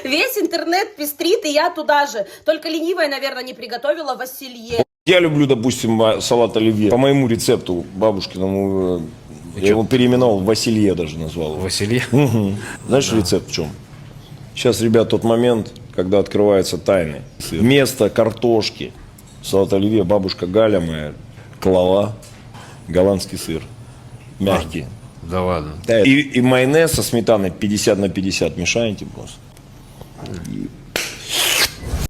Весь интернет пестрит, и я туда же. Только ленивая, наверное, не приготовила василье. Я люблю, допустим, салат оливье. По моему рецепту бабушкиному, я его переименовал, Василье даже назвал. Василье? Угу. Знаешь, рецепт в чем? Сейчас, ребят, тот момент, когда открываются тайны. Вместо картошки, салат оливье, бабушка Галя моя клала голландский сыр. Мягкий. Да ладно. Да, и майонез со сметаной 50 на 50 мешаете просто. И